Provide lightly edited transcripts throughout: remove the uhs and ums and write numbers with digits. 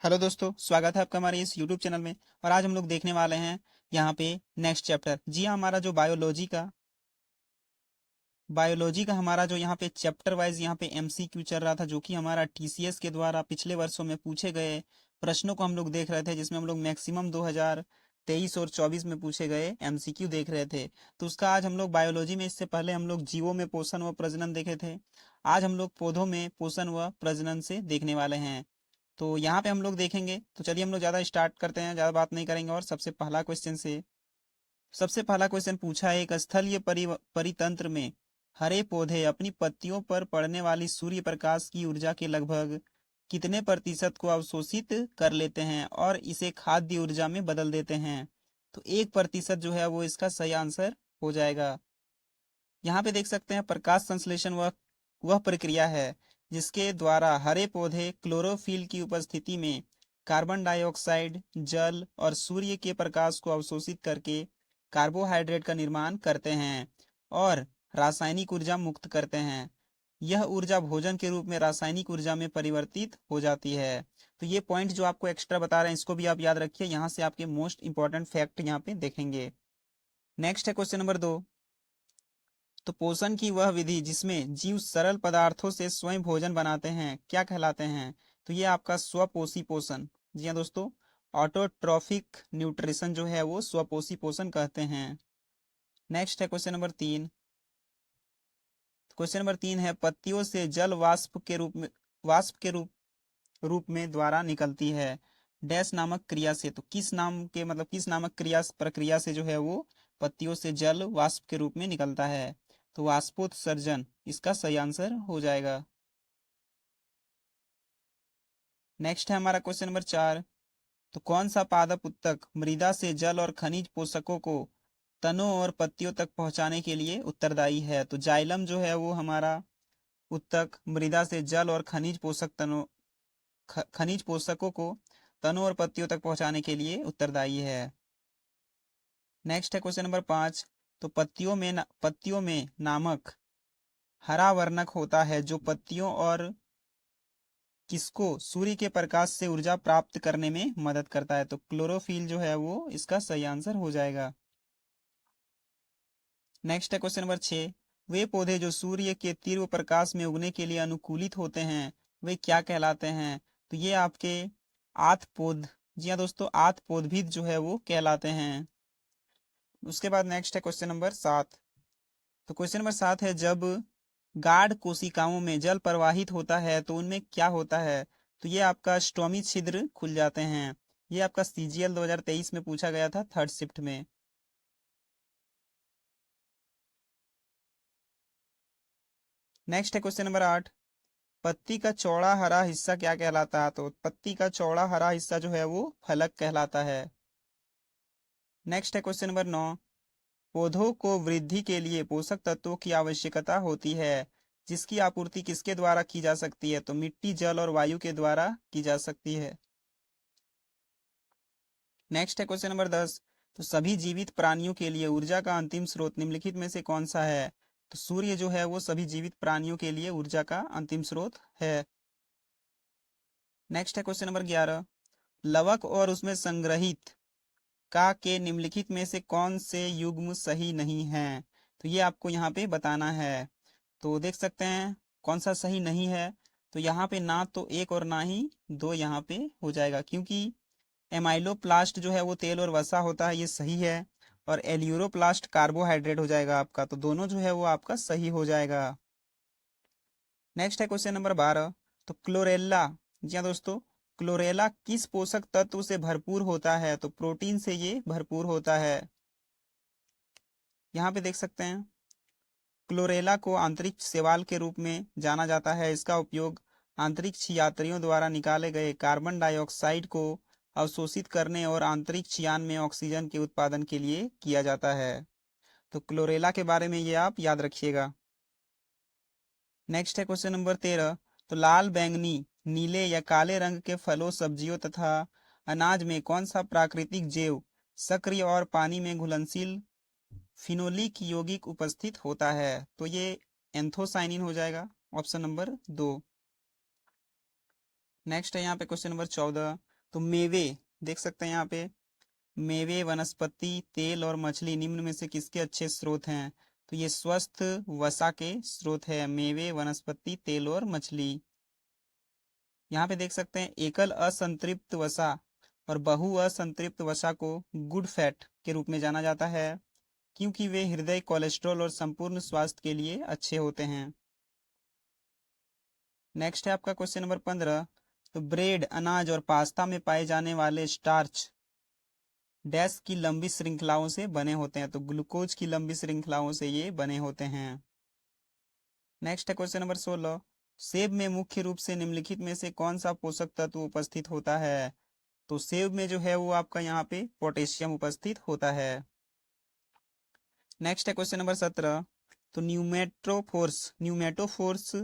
Hello दोस्तों, स्वागत है आपका हमारे इस यूट्यूब चैनल में। और आज हम लोग देखने वाले हैं यहाँ पे नेक्स्ट चैप्टर। जी हाँ, हमारा जो बायोलॉजी का हमारा जो यहाँ पे चैप्टर वाइज यहाँ पे एमसीक्यू चल रहा था, जो कि हमारा टीसीएस के द्वारा पिछले वर्षों में पूछे गए प्रश्नों को हम लोग देख रहे थे, जिसमें हम लोग मैक्सिमम 2023 और 24 में पूछे गए एमसीक्यू देख रहे थे। तो उसका आज हम लोग बायोलॉजी में, इससे पहले हम लोग जीवों में पोषण व प्रजनन देखे थे। आज हम लोग पौधों में पोषण व प्रजनन से देखने वाले हैं। तो यहाँ पे हम लोग देखेंगे। तो चलिए हम लोग ज़्यादा स्टार्ट करते हैं, ज़्यादा बात नहीं करेंगे। और सबसे पहला क्वेश्चन पूछा है, एक स्थलीय परितंत्र में हरे पौधे अपनी पत्तियों पर पड़ने वाली सूर्य प्रकाश की ऊर्जा के लगभग कितने प्रतिशत को अवशोषित कर लेते हैं और इसे खाद्य ऊर्जा में बदल देते हैं? तो 1% जो है वो इसका सही आंसर हो जाएगा। यहाँ पे देख सकते हैं, प्रकाश संश्लेषण वह प्रक्रिया है जिसके द्वारा हरे पौधे क्लोरोफिल की उपस्थिति में कार्बन डाइऑक्साइड, जल और सूर्य के प्रकाश को अवशोषित करके कार्बोहाइड्रेट का निर्माण करते हैं और रासायनिक ऊर्जा मुक्त करते हैं। यह ऊर्जा भोजन के रूप में रासायनिक ऊर्जा में परिवर्तित हो जाती है। तो ये पॉइंट जो आपको एक्स्ट्रा बता रहे हैं, इसको भी आप याद रखिए। यहाँ से आपके मोस्ट इंपॉर्टेंट फैक्ट यहाँ पे देखेंगे। नेक्स्ट है क्वेश्चन नंबर 2। तो पोषण की वह विधि जिसमें जीव सरल पदार्थों से स्वयं भोजन बनाते हैं क्या कहलाते हैं? तो ये आपका स्वपोषी पोषण। जी हाँ दोस्तों, ऑटोट्रॉफिक न्यूट्रिशन जो है वो स्वपोषी पोषण कहते हैं। नेक्स्ट है क्वेश्चन नंबर 3 है, पत्तियों से जल वाष्प के रूप में द्वारा निकलती है डैश नामक क्रिया से। तो किस नामक क्रिया प्रक्रिया से जो है वो पत्तियों से जल वाष्प के रूप में निकलता है? तो वाष्पोत्सर्जन इसका सही आंसर हो जाएगा। नेक्स्ट है हमारा क्वेश्चन नंबर 4। तो कौन सा पादप उत्तक मृदा से जल और खनिज पोषकों को तनों और पत्तियों तक पहुंचाने के लिए उत्तरदायी है? तो जाइलम जो है वो हमारा उत्तक मृदा से जल और खनिज पोषकों को तनों और पत्तियों तक पहुंचाने के लिए उत्तरदायी है। नेक्स्ट है क्वेश्चन नंबर 5। तो पत्तियों में नामक हरा वर्णक होता है जो पत्तियों और किसको सूर्य के प्रकाश से ऊर्जा प्राप्त करने में मदद करता है? तो क्लोरोफिल जो है वो इसका सही आंसर हो जाएगा। नेक्स्ट है क्वेश्चन नंबर 6। वे पौधे जो सूर्य के तीव्र प्रकाश में उगने के लिए अनुकूलित होते हैं वे क्या कहलाते हैं? तो ये आपके आत पौध। जी हाँ दोस्तों, आत पौधविद जो है वो कहलाते हैं। उसके बाद नेक्स्ट है क्वेश्चन नंबर 7। तो क्वेश्चन नंबर 7 है, जब गाढ़ कोशिकाओं में जल प्रवाहित होता है तो उनमें क्या होता है? तो ये आपका स्टोमी छिद्र खुल जाते हैं। ये आपका सीजीएल 2023 में पूछा गया था, थर्ड शिफ्ट में। नेक्स्ट है क्वेश्चन नंबर 8। पत्ती का चौड़ा हरा हिस्सा क्या कहलाता है? तो पत्ती का चौड़ा हरा हिस्सा जो है वो फलक कहलाता है। नेक्स्ट है क्वेश्चन नंबर 9। पौधों को वृद्धि के लिए पोषक तत्वों की आवश्यकता होती है जिसकी आपूर्ति किसके द्वारा की जा सकती है? तो मिट्टी, जल और वायु के द्वारा की जा सकती है। नेक्स्ट है क्वेश्चन नंबर 10। तो सभी जीवित प्राणियों के लिए ऊर्जा का अंतिम स्रोत निम्नलिखित में से कौन सा है? तो सूर्य जो है वो सभी जीवित प्राणियों के लिए ऊर्जा का अंतिम स्रोत है। नेक्स्ट है क्वेश्चन नंबर 11। लवक और उसमें संग्रहित का के निम्नलिखित में से कौन से युग्म सही नहीं है? तो ये आपको यहाँ पे बताना है। तो देख सकते हैं कौन सा सही नहीं है। तो यहाँ पे ना तो एक और ना ही दो यहाँ पे हो जाएगा, क्योंकि एमाइलोप्लास्ट जो है वो तेल और वसा होता है, ये सही है। और एल्यूरोप्लास्ट कार्बोहाइड्रेट हो जाएगा आपका। तो दोनों जो है वो आपका सही हो जाएगा। नेक्स्ट है क्वेश्चन नंबर 12। तो क्लोरेला, जी हाँ दोस्तों, क्लोरेला किस पोषक तत्व से भरपूर होता है? तो प्रोटीन से ये भरपूर होता है। यहाँ पे देख सकते हैं, क्लोरेला को अंतरिक्ष शैवाल के रूप में जाना जाता है। इसका उपयोग अंतरिक्ष यात्रियों द्वारा निकाले गए कार्बन डाइऑक्साइड को अवशोषित करने और अंतरिक्ष यान में ऑक्सीजन के उत्पादन के लिए किया जाता है। तो क्लोरेला के बारे में ये आप याद रखिएगा। नेक्स्ट है क्वेश्चन नंबर 13। तो लाल, बैंगनी, नीले या काले रंग के फलों, सब्जियों तथा अनाज में कौन सा प्राकृतिक जैव सक्रिय और पानी में घुलनशील फिनोलिक यौगिक उपस्थित होता है? तो ये एंथोसाइनिन हो जाएगा, ऑप्शन नंबर 2। नेक्स्ट है यहाँ पे क्वेश्चन नंबर 14। तो मेवे देख सकते हैं यहाँ पे, मेवे, वनस्पति, तेल और मछली निम्न में से किसके अच्छे स्रोत हैं? तो ये स्वस्थ वसा के स्रोत है, मेवे, वनस्पति, तेल और मछली। यहाँ पे देख सकते हैं एकल असंतृप्त वसा और बहु असंतृप्त वसा को गुड फैट के रूप में जाना जाता है, क्योंकि वे हृदय, कोलेस्ट्रॉल और संपूर्ण स्वास्थ्य के लिए अच्छे होते हैं। नेक्स्ट है आपका क्वेश्चन नंबर 15। तो ब्रेड, अनाज और पास्ता में पाए जाने वाले स्टार्च डैश की लंबी श्रृंखलाओं से बने होते हैं, तो ग्लूकोज की लंबी श्रृंखलाओं से ये बने होते हैं। नेक्स्ट है क्वेश्चन नंबर 16। सेब में मुख्य रूप से निम्नलिखित में से कौन सा पोषक तत्व उपस्थित होता है? तो सेब में जो है वो आपका यहाँ पे पोटेशियम उपस्थित होता है। नेक्स्ट है क्वेश्चन नंबर 17। तो न्यूमेटोफोर्स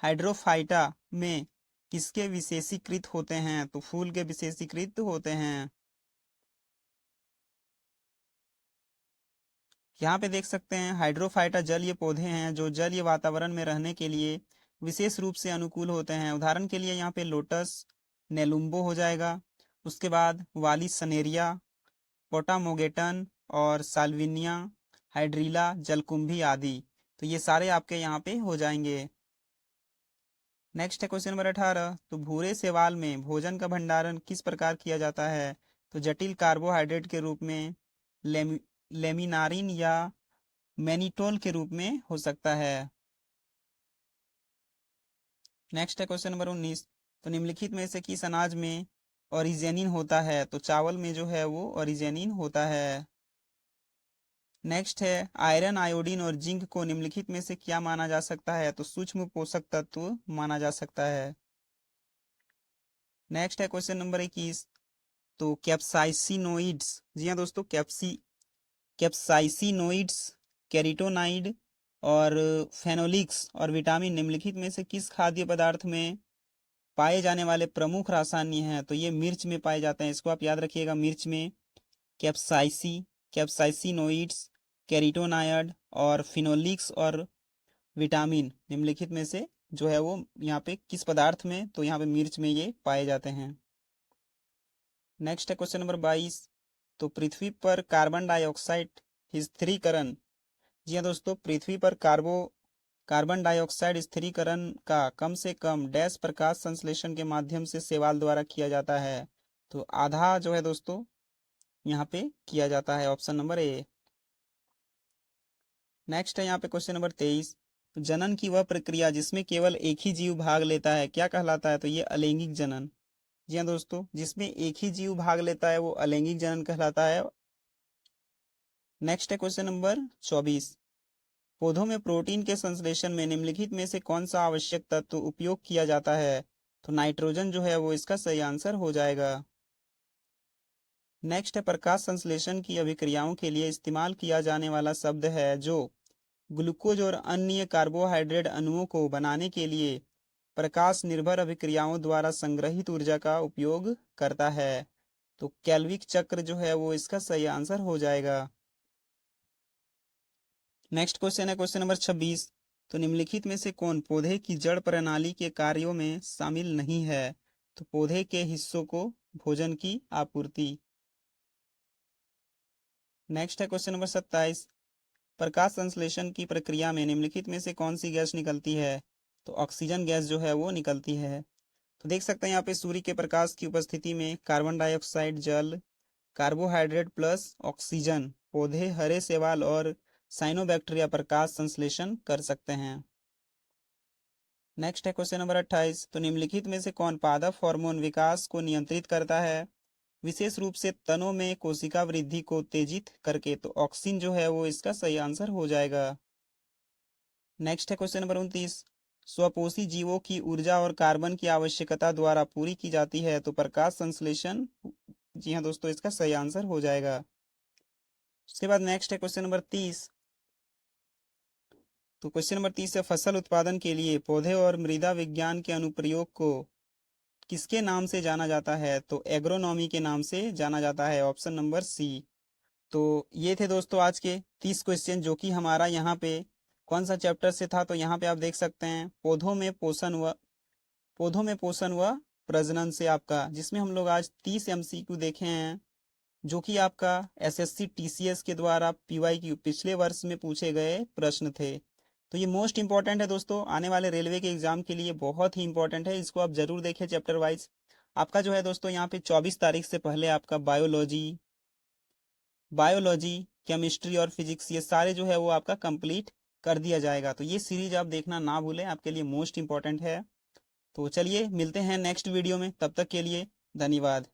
हाइड्रोफाइटा में किसके विशेषीकृत होते हैं? तो फूल के विशेषीकृत होते हैं। यहाँ पे देख सकते हैं हाइड्रोफाइटा जलीय पौधे हैं जो जलीय वातावरण में रहने के लिए विशेष रूप से अनुकूल होते हैं। उदाहरण के लिए यहाँ पे लोटस, नेलुम्बो हो जाएगा, उसके बाद वाली सनेरिया, पोटामोगेटन और साल्विनिया, हाइड्रीला, जलकुंभी आदि। तो ये सारे आपके यहाँ पे हो जाएंगे। नेक्स्ट है क्वेश्चन नंबर 18। तो भूरे शैवाल में भोजन का भंडारण किस प्रकार किया जाता है? तो जटिल कार्बोहाइड्रेट के रूप में, लेमिनारिन या मैनिटोल के रूप में हो सकता है। नेक्स्ट है क्वेश्चन नंबर 19। तो निम्नलिखित में से किस अनाज में ऑरिजेनिन होता है? तो चावल में जो है वो ऑरिजेनिन होता है। नेक्स्ट है आयरन, आयोडीन और जिंक को निम्नलिखित में से क्या माना जा सकता है? तो सूक्ष्म पोषक तत्व माना जा सकता है। नेक्स्ट है क्वेश्चन नंबर 21। तो कैप्साइसिनोइड्स, जी हाँ दोस्तों, कैप्साइसिनोइड्स, कैरिटोनाइड और फेनोलिक्स और विटामिन निम्नलिखित में से किस खाद्य पदार्थ में पाए जाने वाले प्रमुख रासायनिक हैं? तो ये मिर्च में पाए जाते हैं, इसको आप याद रखिएगा। मिर्च में कैप्साइसिनोइड्स, कैरिटोनाइड और फिनोलिक्स और विटामिन निम्नलिखित में से जो है वो यहाँ पे किस पदार्थ में? तो यहाँ पे मिर्च में ये पाए जाते हैं। नेक्स्ट है क्वेश्चन नंबर 22। तो पृथ्वी पर कार्बन डाइऑक्साइड स्थिरीकरण, जी हाँ दोस्तों, पृथ्वी पर कार्बन डाइऑक्साइड स्थिरीकरण का कम से कम डैश प्रकाश संश्लेषण के माध्यम से शैवाल द्वारा किया जाता है? तो आधा जो है दोस्तों यहाँ पे किया जाता है, ऑप्शन नंबर ए। नेक्स्ट है यहाँ पे क्वेश्चन नंबर 23। तो जनन की वह प्रक्रिया जिसमें केवल एक ही जीव भाग लेता है क्या कहलाता है? तो ये अलैंगिक जनन। जी हाँ दोस्तों, जिसमें एक ही जीव भाग लेता है वो अलैंगिक जनन कहलाता है। नेक्स्ट है क्वेश्चन नंबर 24। पौधों में प्रोटीन के संश्लेषण में निम्नलिखित में से कौन सा आवश्यक तत्व उपयोग किया जाता है? तो नाइट्रोजन जो है वो इसका सही आंसर हो जाएगा। नेक्स्ट है प्रकाश संश्लेषण की अभिक्रियाओं के लिए इस्तेमाल किया जाने वाला शब्द है जो ग्लूकोज और अन्य कार्बोहाइड्रेट अणुओं को बनाने के लिए प्रकाश निर्भर अभिक्रियाओं द्वारा संग्रहित ऊर्जा का उपयोग करता है। तो कैल्विक चक्र जो है वो इसका सही आंसर हो जाएगा। नेक्स्ट क्वेश्चन है क्वेश्चन नंबर 26। तो निम्नलिखित में से कौन पौधे की जड़ प्रणाली के कार्यों में शामिल नहीं है? तो पौधे के हिस्सों को भोजन की आपूर्ति। नेक्स्ट है क्वेश्चन नंबर 27। प्रकाश संश्लेषण की प्रक्रिया में निम्नलिखित में से कौन सी गैस निकलती है? तो ऑक्सीजन गैस जो है वो निकलती है। तो देख सकते हैं यहाँ पे सूर्य के प्रकाश की उपस्थिति में कार्बन डाइऑक्साइड, जल, कार्बोहाइड्रेट प्लस ऑक्सीजन, पौधे, हरे शैवाल और साइनोबैक्टीरिया प्रकाश संश्लेषण कर सकते हैं। नेक्स्ट है क्वेश्चन नंबर 28। तो निम्नलिखित में से कौन पादप हार्मोन विकास को नियंत्रित करता है, विशेष रूप से तनों में कोशिका वृद्धि को उत्तेजित करके? तो ऑक्सिन जो है वो इसका सही आंसर हो जाएगा। नेक्स्ट है क्वेश्चन नंबर 29। स्वपोषी जीवों की ऊर्जा और कार्बन की आवश्यकता द्वारा पूरी की जाती है, तो प्रकाश संश्लेषण, जी हाँ दोस्तों, इसका सही आंसर हो जाएगा। उसके बाद नेक्स्ट है क्वेश्चन नंबर 30। तो क्वेश्चन नंबर 30 है फसल उत्पादन के लिए पौधे और मृदा विज्ञान के अनुप्रयोग को किसके नाम से जाना जाता है? तो एग्रोनॉमी के नाम से जाना जाता है, ऑप्शन नंबर सी। तो ये थे दोस्तों आज के 30 क्वेश्चन जो कि हमारा यहाँ पे कौन सा चैप्टर से था? तो यहाँ पे आप देख सकते हैं पौधों में पोषण व प्रजनन से आपका, जिसमें हम लोग आज 30 एमसीक्यू देखे हैं, जो कि आपका एसएससी टीसीएस के द्वारा पीवाईक्यू पिछले वर्ष में पूछे गए प्रश्न थे। तो ये मोस्ट इंपॉर्टेंट है दोस्तों, आने वाले रेलवे के एग्जाम के लिए बहुत ही इंपॉर्टेंट है। इसको आप जरूर देखें चैप्टर वाइज। आपका जो है दोस्तों यहाँ पे 24 तारीख से पहले आपका बायोलॉजी, केमिस्ट्री और फिजिक्स ये सारे जो है वो आपका कंप्लीट कर दिया जाएगा। तो ये सीरीज आप देखना ना भूलें, आपके लिए मोस्ट इंपॉर्टेंट है। तो चलिए मिलते हैं नेक्स्ट वीडियो में, तब तक के लिए धन्यवाद।